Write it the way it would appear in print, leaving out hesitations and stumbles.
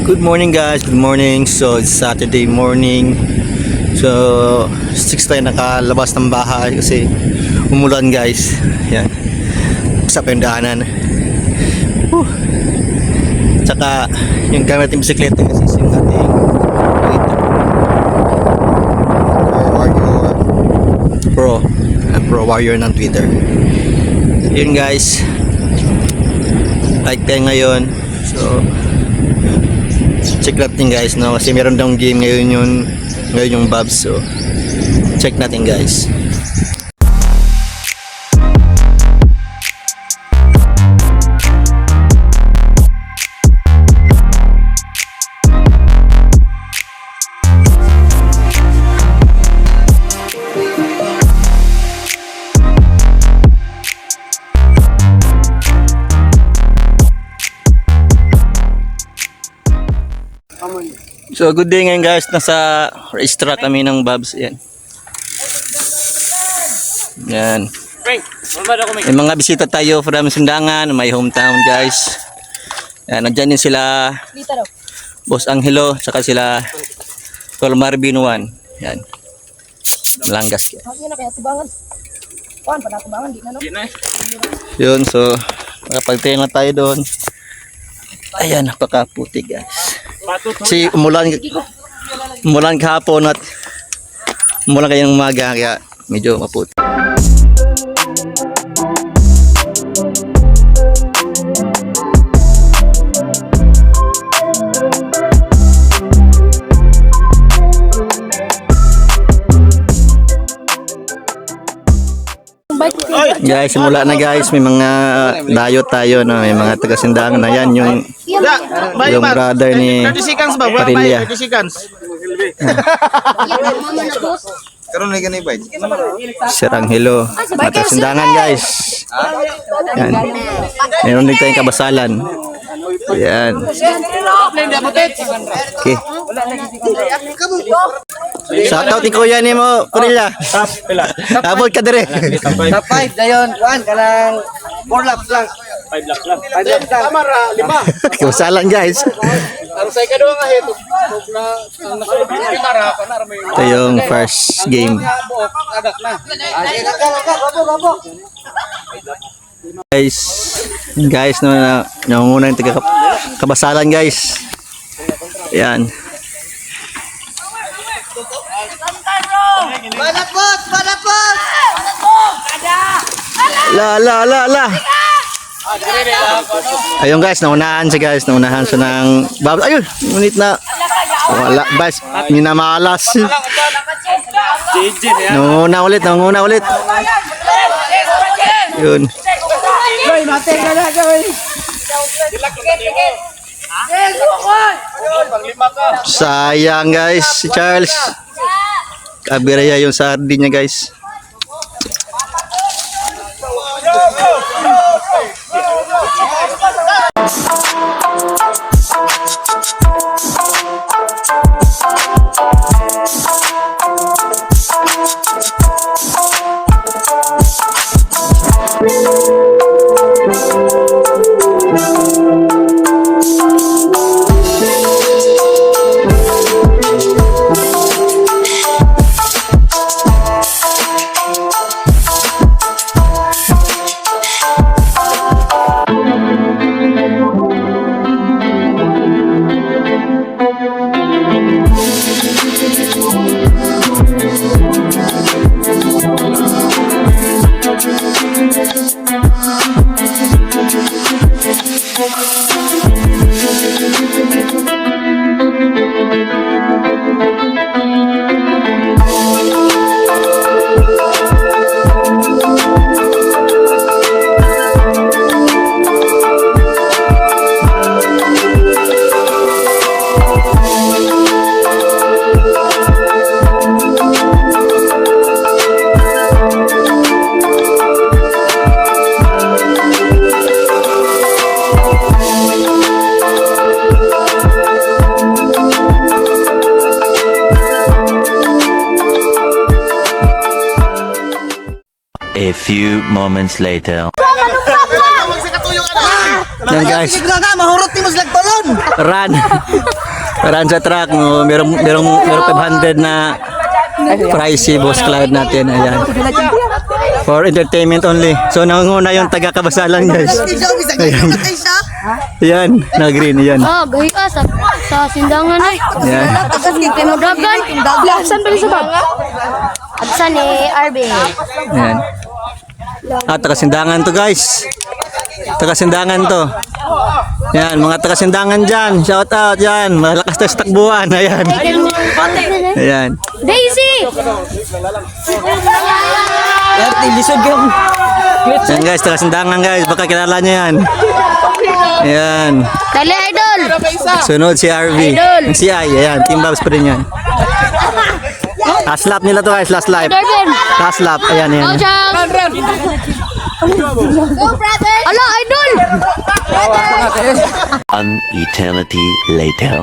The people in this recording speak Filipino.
Good morning guys, good morning. So it's Saturday morning. So 6 tayo nakalabas ng bahay kasi umulan guys. Yan. Sa pendaanan. Tsaka yung gamit ng bisikleta kasi yung ating Pro Warrior ng Twitter. Yun guys. Like tayo ngayon. So check natin guys, no, kasi meron daw game ngayon yung Babs, so check natin guys. So good day ngayon guys, nasa racetrack kami ng Babs. Yan. Yan. May mga bisita tayo from Sundangan, my hometown guys. Yan, nandyan din sila Boss Angelo, saka sila Tol Marvin 1. Yan. Malanggas yan. Yun, so makapagtayo na tayo doon. Ayan, napakaputi guys. Kasi umulan kahapon at umulan kayong umaga kaya medyo maputi. Guys, simula na guys, may mga dayo tayo, no? May mga taga-Sundangan na yan, yung brother ni Parilya. Sir Angelo, taga-Sundangan guys. Yan. Meron din tayong kabasalan. Yan. Okay. Shoutout ni Kuya ni mo, Parilya. Abot ka dire. Top 5 dayon, kuan kanang 4 laps lang. 5 laps lang. 5 laps lang. Kamara 5. Kabasalan guys. Ang say ka duwa nga heto. Na ang nakamara kana may. Ito yung first game. Agak na. Babo. Guys, no, nangunguna yung kabasalan guys. Yan. Balapot! La. Ayun guys, naunahan siya guys, naunahan siya ng Babs. Ayun, ngunit na wala, guys, minamalas. Nanguna ulit. Yun. Sayang guys, si Charles. Kabiraya yung sardin niya guys. A few moments later. Yan guys. Mahurot ni mo sila talon. Run. Run sa track. No? Merong 500 na prize si Boss Clyde natin. Ayan. For entertainment only. So nangunguna yung taga-kabasalan guys. Ayan. Ayan. Na-green. Ayan. Ah, gahi ka sa sindangan ay. Ayan. Dagan. Saan ba sa bag? Saan ni RB? Ayan. Taga-sindangan to guys. Taga-sindangan to. Yan, mga taga-sindangan dyan. Shout out yan. Malakas tayo sa takbuhan. Ayan. Ayan. Daisy! Yan guys, taga-sindangan guys. Baka kilala nyo yan. Ayan. Dali, idol! Sunod si RV. Si I. Ayan, Team Babs pa rin yan. Last lap nila to guys. Last lap. Last lap. Ayan, ayan. Go, brother! Ala, idol! An eternity later.